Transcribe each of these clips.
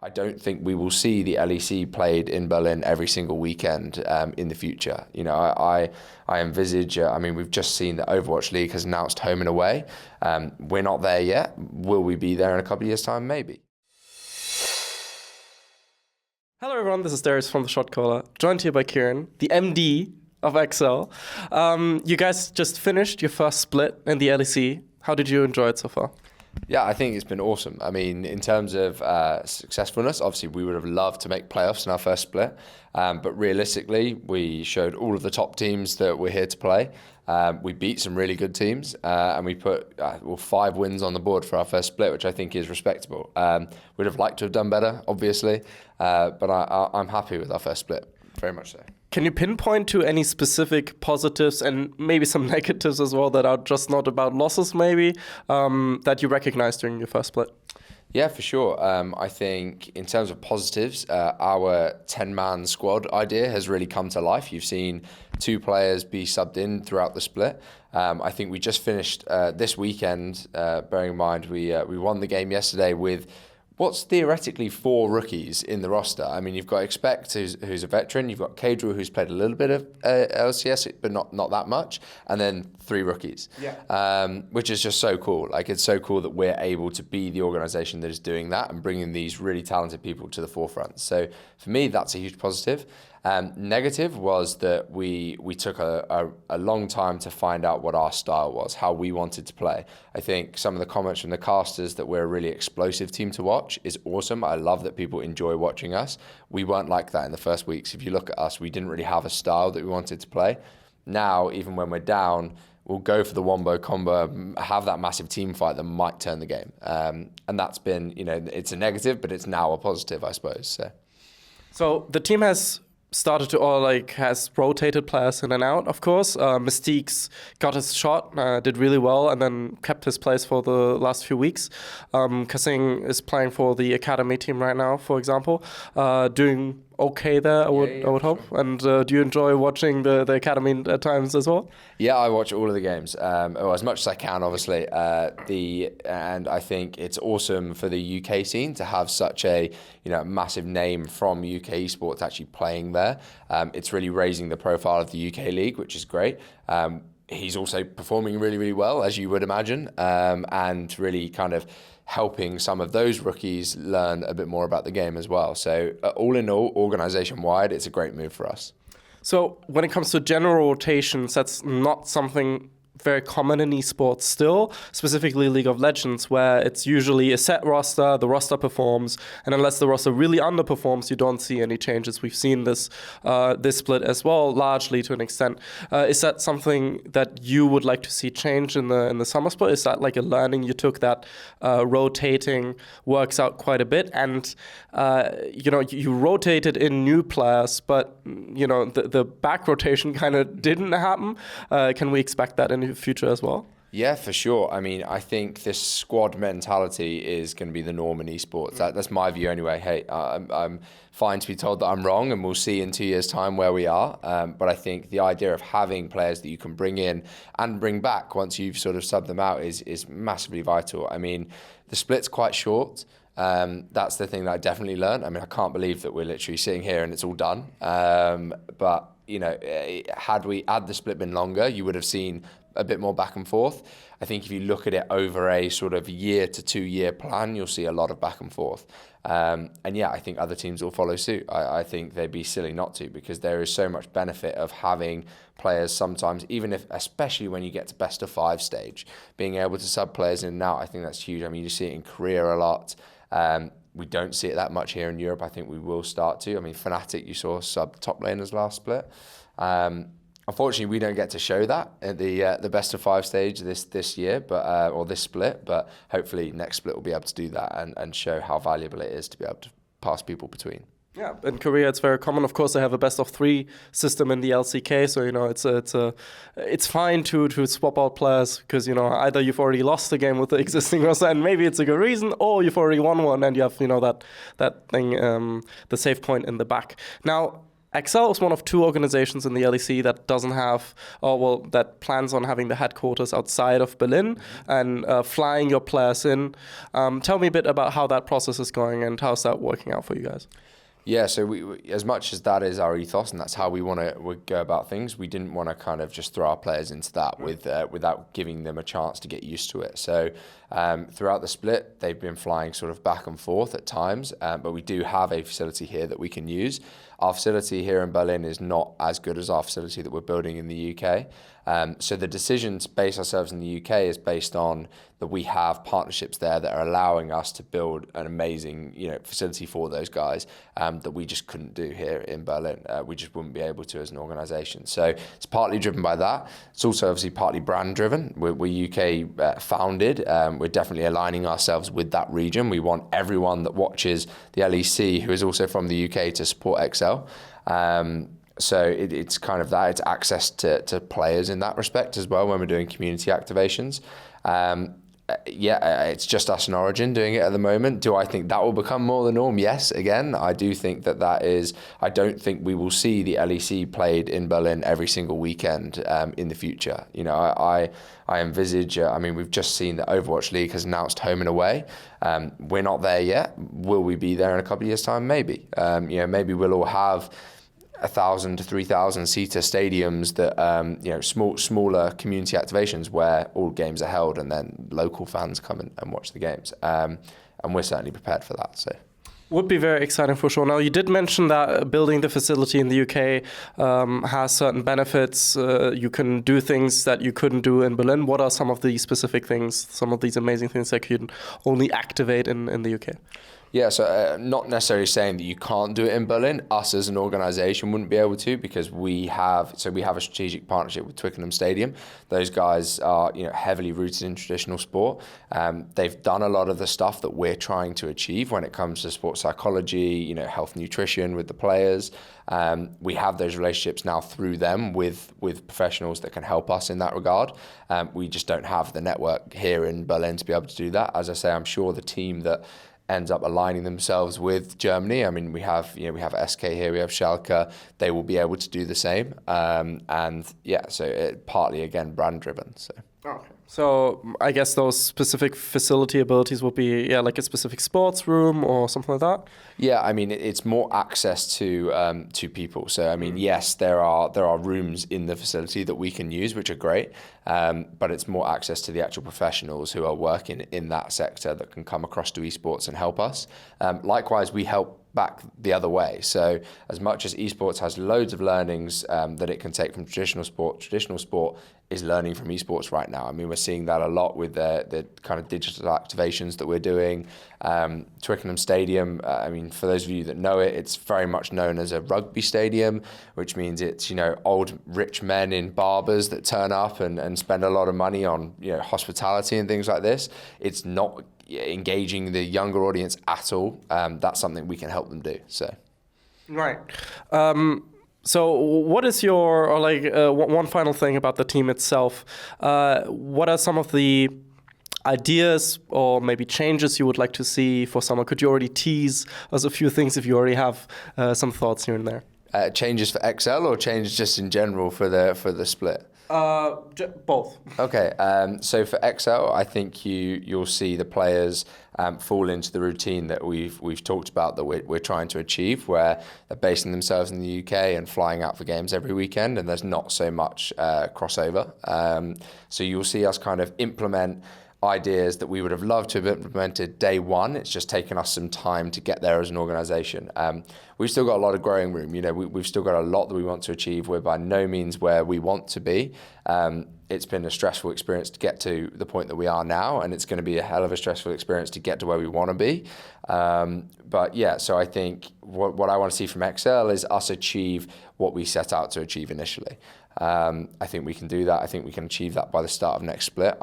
I don't think we will see the LEC played in Berlin every single weekend in the future. You know, I envisage, we've just seen the Overwatch League has announced home and away. We're not there yet. Will we be there in a couple of years' time? Maybe. Hello everyone, this is Darius from the Shotcaller, joined here by Kieran, the MD of Excel. You guys just finished your first split in the LEC. How did you enjoy it so far? Yeah, I think it's been awesome. I mean, in terms of successfulness, obviously we would have loved to make playoffs in our first split. But realistically, we showed all of the top teams that we're here to play. We beat some really good teams and we put 5 wins on the board for our first split, which I think is respectable. We'd have liked to have done better, obviously, but I'm happy with our first split, very much so. Can you pinpoint to any specific positives and maybe some negatives as well that are just not about losses maybe, that you recognized during your first split? Yeah, for sure. I think in terms of positives, our 10-man squad idea has really come to life. You've seen 2 players be subbed in throughout the split. I think we just finished this weekend, bearing in mind we won the game yesterday with what's theoretically 4 rookies in the roster. I mean, you've got Expect, who's a veteran. You've got Kadru, who's played a little bit of LCS, but not that much. And then 3 rookies, which is just so cool. Like, it's so cool that we're able to be the organization that is doing that and bringing these really talented people to the forefront. So for me, that's a huge positive. Negative was that we took a long time to find out what our style was, how we wanted to play. I think some of the comments from the casters that we're a really explosive team to watch is awesome. I love that people enjoy watching us. We weren't like that in the first weeks. If you look at us, we didn't really have a style that we wanted to play. Now, even when we're down, we'll go for the wombo combo, have that massive team fight that might turn the game. And that's been, it's a negative, but it's now a positive, I suppose. So the team has started to, has rotated players in and out, of course. Mystique's got his shot, did really well, and then kept his place for the last few weeks. Kasing is playing for the academy team right now, for example, doing okay there, I would hope. Sure. And do you enjoy watching the academy at times as well? Yeah, I watch all of the games, as much as I can, obviously. And I think it's awesome for the UK scene to have such a massive name from UK esports actually playing there. It's really raising the profile of the UK league, which is great. He's also performing really, really well, as you would imagine, and really kind of helping some of those rookies learn a bit more about the game as well. So all in all, organization-wide, it's a great move for us. So when it comes to general rotations, that's not something very common in esports still, specifically League of Legends, where it's usually a set roster, the roster performs, and unless the roster really underperforms, you don't see any changes. We've seen this split as well, largely to an extent. Is that something that you would like to see change in the summer split? Is that like a learning you took that rotating works out quite a bit? And you rotated in new players, but the back rotation kind of didn't happen. Can we expect that in the future as well? Yeah, for sure. I mean, I think this squad mentality is going to be the norm in esports. That's my view anyway. Hey, I'm fine to be told that I'm wrong, and we'll see in 2 years' time where we are. But I think the idea of having players that you can bring in and bring back once you've sort of subbed them out is massively vital. I mean, the split's quite short. That's the thing that I definitely learned. I mean, I can't believe that we're literally sitting here and it's all done. But had the split been longer, you would have seen a bit more back and forth. I think if you look at it over a sort of 1 to 2 year plan, you'll see a lot of back and forth. And yeah, I think other teams will follow suit. I think they'd be silly not to, because there is so much benefit of having players sometimes, especially when you get to best of 5 stage, being able to sub players in and out. I think that's huge. I mean, you see it in Korea a lot. We don't see it that much here in Europe. I think we will start to. I mean, Fnatic, you saw sub top laners last split. Unfortunately, we don't get to show that at the best of 5 stage this year, but or this split. But hopefully, next split we'll be able to do that and show how valuable it is to be able to pass people between. Yeah, in Korea it's very common. Of course, they have a best of 3 system in the LCK, so it's fine to swap out players because either you've already lost the game with the existing roster and maybe it's a good reason, or you've already won one and you have that thing, the save point in the back. Now, Excel is one of two organizations in the LEC that doesn't have, or well, that plans on having the headquarters outside of Berlin and flying your players in. Tell me a bit about how that process is going and how's that working out for you guys? Yeah, so we as much as that is our ethos and that's how we want to go about things, we didn't want to kind of just throw our players into that without giving them a chance to get used to it. So throughout the split, they've been flying sort of back and forth at times, but we do have a facility here that we can use. Our facility here in Berlin is not as good as our facility that we're building in the UK. So the decision to base ourselves in the UK is based on that we have partnerships there that are allowing us to build an amazing, facility for those guys that we just couldn't do here in Berlin. We just wouldn't be able to as an organisation. So it's partly driven by that. It's also obviously partly brand driven. We're UK founded. We're definitely aligning ourselves with that region. We want everyone that watches the LEC who is also from the UK to support Excel. So it's kind of that. It's access to players in that respect as well when we're doing community activations. It's just us in Origin doing it at the moment. Do I think that will become more the norm? Yes, again, I do think that is. I don't think we will see the LEC played in Berlin every single weekend in the future. I envisage, we've just seen the Overwatch League has announced home and away. We're not there yet. Will we be there in a couple of years' time? Maybe. Maybe we'll all have 1,000 to 3,000 seater stadiums that smaller community activations where all games are held and then local fans come and watch the games, and we're certainly prepared for that. So would be very exciting for sure. Now, you did mention that building the facility in the UK has certain benefits. You can do things that you couldn't do in Berlin. What are some of the specific things, some of these amazing things that you can only activate in the UK? Yeah, so not necessarily saying that you can't do it in Berlin. Us as an organisation wouldn't be able to because we have a strategic partnership with Twickenham Stadium. Those guys are heavily rooted in traditional sport. They've done a lot of the stuff that we're trying to achieve when it comes to sports psychology, health nutrition with the players. We have those relationships now through them with professionals that can help us in that regard. We just don't have the network here in Berlin to be able to do that. As I say, I'm sure the team that ends up aligning themselves with Germany. We have SK here, we have Schalke. They will be able to do the same. So it partly again brand driven. So. Okay. So I guess those specific facility abilities will be like a specific sports room or something like that. Yeah, it's more access to people. So yes, there are rooms in the facility that we can use, which are great. But it's more access to the actual professionals who are working in that sector that can come across to esports and help us. Likewise, we help back the other way. So as much as esports has loads of learnings that it can take from traditional sport is learning from esports right now. We're seeing that a lot with the kind of digital activations that we're doing. Twickenham Stadium, for those of you that know it, it's very much known as a rugby stadium, which means it's, old rich men in barbers that turn up and spend a lot of money on, hospitality and things like this. It's not engaging the younger audience at all. That's something we can help them do. So, right. So what is one final thing about the team itself? What are some of the ideas or maybe changes you would like to see for summer? Could you already tease us a few things if you already have some thoughts here and there? Changes for Excel or changes just in general for the split? Both. Okay, so for Excel, I think you'll see the players fall into the routine that we've talked about that we're trying to achieve, where they're basing themselves in the UK and flying out for games every weekend, and there's not so much crossover. So you'll see us kind of implement ideas that we would have loved to have implemented day one. It's just taken us some time to get there as an organisation. We've still got a lot of growing room. We've still got a lot that we want to achieve. We're by no means where we want to be. It's been a stressful experience to get to the point that we are now, and it's going to be a hell of a stressful experience to get to where we want to be. So I think what I want to see from Excel is us achieve what we set out to achieve initially. I think we can do that. I think we can achieve that by the start of next split.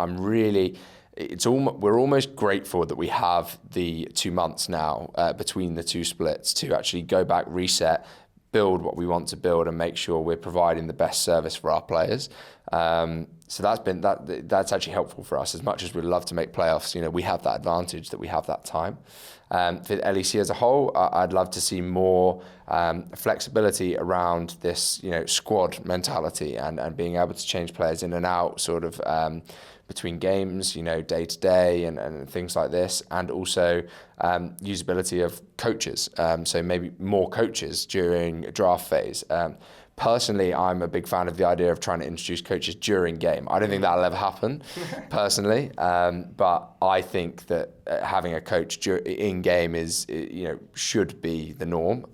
We're almost grateful that we have the 2 months now between the two splits to actually go back, reset, build what we want to build and make sure we're providing the best service for our players. So that's actually helpful for us. As much as we'd love to make playoffs, we have that advantage that we have that time. For LEC as a whole, I'd love to see more flexibility around this, squad mentality and being able to change players in and out, sort of between games, day to day and things like this, and also usability of coaches. So maybe more coaches during a draft phase. Personally, I'm a big fan of the idea of trying to introduce coaches during game. I don't think that'll ever happen, personally, but I think that having a coach in game should be the norm.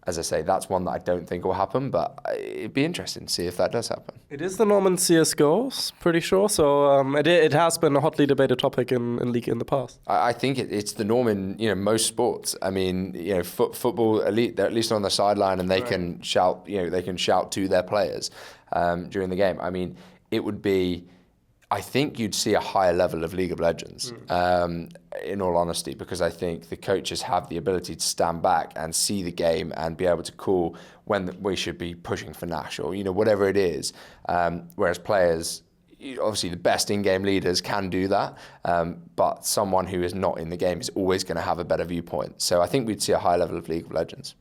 As I say, that's one that I don't think will happen, but it'd be interesting to see if that does happen. It is the norm in CSGO, pretty sure. So it has been a hotly debated topic in League in the past. I think it's the norm in most sports. I mean, football, they're at least on the sideline and they can shout. They can shout to their players during the game. I mean, it would be. I think you'd see a higher level of League of Legends, in all honesty, because I think the coaches have the ability to stand back and see the game and be able to call when we should be pushing for Nash or, whatever it is. Whereas players, obviously the best in-game leaders can do that, but someone who is not in the game is always going to have a better viewpoint. So I think we'd see a high level of League of Legends.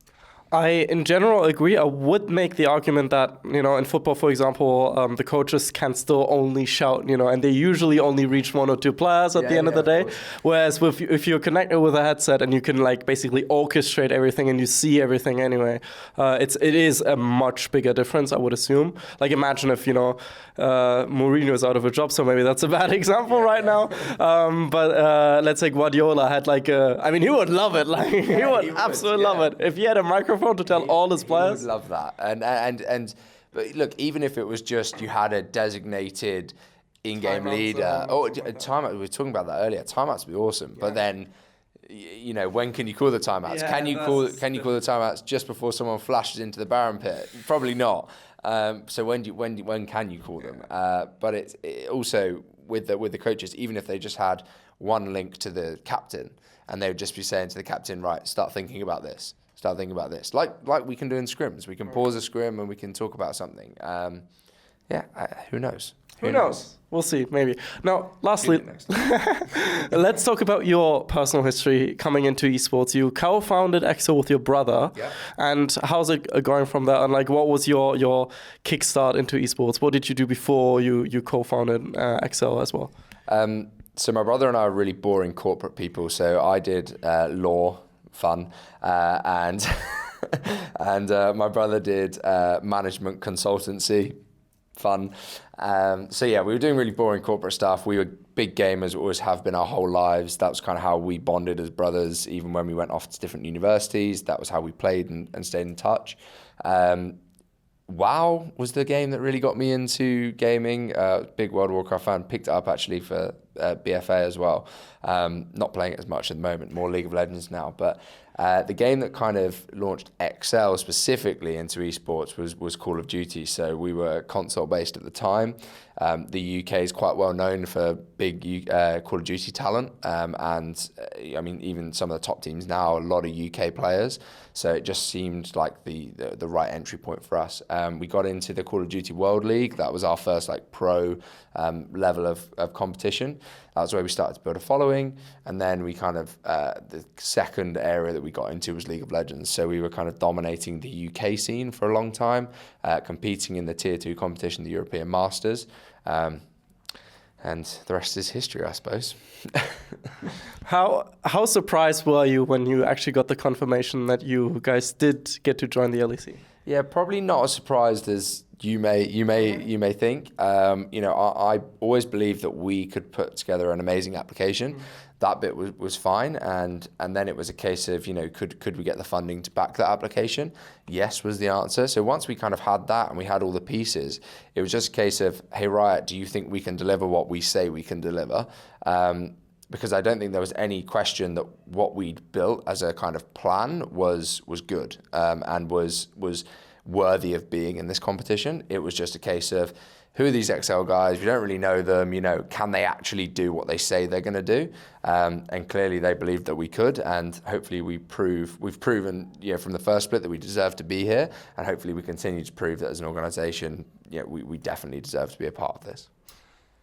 I, in general, agree. I would make the argument that, in football, for example, the coaches can still only shout, and they usually only reach one or two players at the end of the day. Whereas if you're connected with a headset and you can basically orchestrate everything and you see everything anyway, it is a much bigger difference, I would assume. Imagine if, Mourinho is out of a job, so maybe that's a bad example right now. But let's say Guardiola had he would love it. He would absolutely love it. If he had a microphone to tell all his players. He would love that. But look, even if it was just you had a designated in-game leader. Timeout. We were talking about that earlier. Timeouts would be awesome. Yeah. But then, when can you call the timeouts? Yeah, can you call the timeouts just before someone flashes into the Baron pit? Probably not. So when can you call them? But it also with the coaches, even if they just had one link to the captain, and they would just be saying to the captain, right, start thinking about this. Like we can do in scrims. We can pause a scrim and we can talk about something. Who knows? Who knows? We'll see, maybe. Now, lastly, let's talk about your personal history coming into esports. You co-founded Excel with your brother. Yeah. And how's it going from there? And what was your kickstart into esports? What did you do before you co-founded Excel as well? So my brother and I are really boring corporate people. So I did law. Fun, and my brother did management consultancy, fun. We were doing really boring corporate stuff. We were big gamers, always have been our whole lives. That was kind of how we bonded as brothers, even when we went off to different universities. That was how we played and stayed in touch. WoW was the game that really got me into gaming. Big World of Warcraft fan, picked it up actually for BFA as well. Not playing it as much at the moment, more League of Legends now. But the game that kind of launched Excel specifically into esports was Call of Duty. So we were console based at the time. The UK is quite well known for big Call of Duty talent. Even some of the top teams now, a lot of UK players. So it just seemed like the right entry point for us. We got into the Call of Duty World League. That was our first pro level of competition. That was where we started to build a following. And then we kind of, the second area that we got into was League of Legends. So we were kind of dominating the UK scene for a long time, competing in the Tier 2 competition, the European Masters. And the rest is history, I suppose. How surprised were you when you actually got the confirmation that you guys did get to join the LEC? Yeah, probably not as surprised as you may think. I always believed that we could put together an amazing application. That bit was fine, and then it was a case of could we get the funding to back that application? Yes was the answer. So once we kind of had that and we had all the pieces, it was just a case of, hey Riot, do you think we can deliver what we say we can deliver? Because I don't think there was any question that what we'd built as a kind of plan was good and was worthy of being in this competition. It was just a case of who are these XL guys? We don't really know them. Can they actually do what they say they're going to do? And clearly they believed that we could, and hopefully we've proven from the first split that we deserve to be here, and hopefully we continue to prove that as an organisation, we definitely deserve to be a part of this.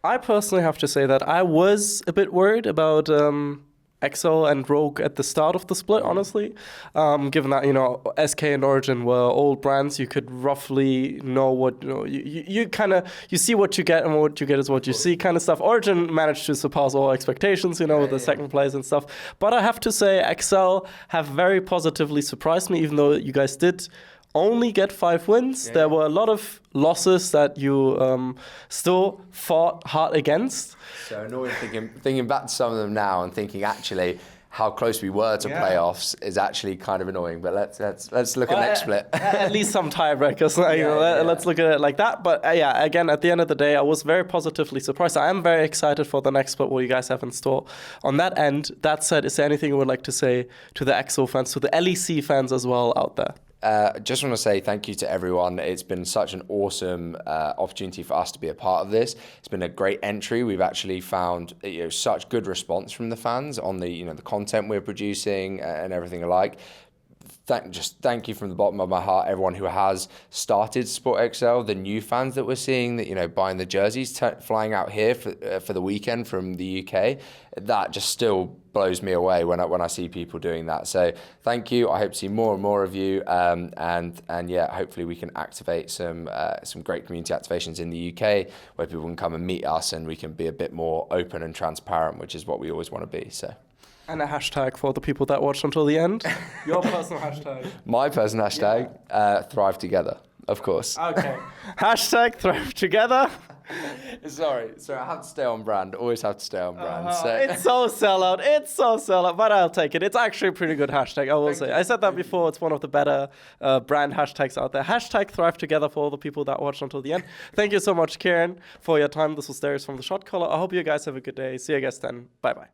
I personally have to say that I was a bit worried about XL and Rogue at the start of the split, honestly. Given that, SK and Origin were old brands, you could roughly know what, you see what you get, and what you get is what you see kind of stuff. Origin managed to surpass all expectations, with the second place and stuff. But I have to say, XL have very positively surprised me, even though you guys did only get 5 wins. There were a lot of losses that you still fought hard against. So annoying thinking back to some of them now and thinking actually how close we were to playoffs is actually kind of annoying. But let's look at next split. At least some tiebreakers. Let's look at it like that. But again, at the end of the day, I was very positively surprised. I am very excited for the next split, what you guys have in store. On that end, that said, is there anything you would like to say to the XO fans, to the LEC fans as well out there? Just want to say thank you to everyone. It's been such an awesome opportunity for us to be a part of this. It's been a great entry. We've actually found such good response from the fans on the the content we're producing and everything alike. Thank you from the bottom of my heart, everyone who has started Sport XL, the new fans that we're seeing that buying the jerseys, flying out here for the weekend from the UK. That just still blows me away when I see people doing that. So thank you. I hope to see more and more of you, and hopefully we can activate some great community activations in the UK where people can come and meet us and we can be a bit more open and transparent, which is what we always want to be. So. And a hashtag for the people that watched until the end. Your personal hashtag. My personal hashtag, Thrive Together, of course. Okay. Hashtag Thrive Together. Sorry, I have to stay on brand. Always have to stay on brand. So. It's so sellout. But I'll take it. It's actually a pretty good hashtag, I will say. I said that before. It's one of the better brand hashtags out there. Hashtag Thrive Together for all the people that watched until the end. Thank you so much, Kieran, for your time. This was Darius from the Shotcaller. I hope you guys have a good day. See you guys then. Bye-bye.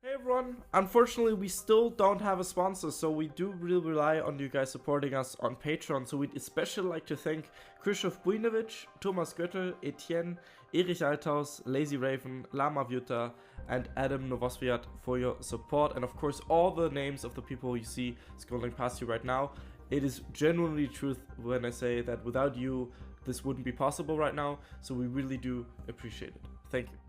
Hey everyone, unfortunately we still don't have a sponsor, so we do really rely on you guys supporting us on Patreon. So we'd especially like to thank Krzysztof Bujnovic, Thomas Göttel, Etienne, Erich Althaus, Lazy Raven, Lama Vyuta and Adam Novosviat for your support, and of course all the names of the people you see scrolling past you right now. It is genuinely truth when I say that without you this wouldn't be possible right now, so we really do appreciate it. Thank you.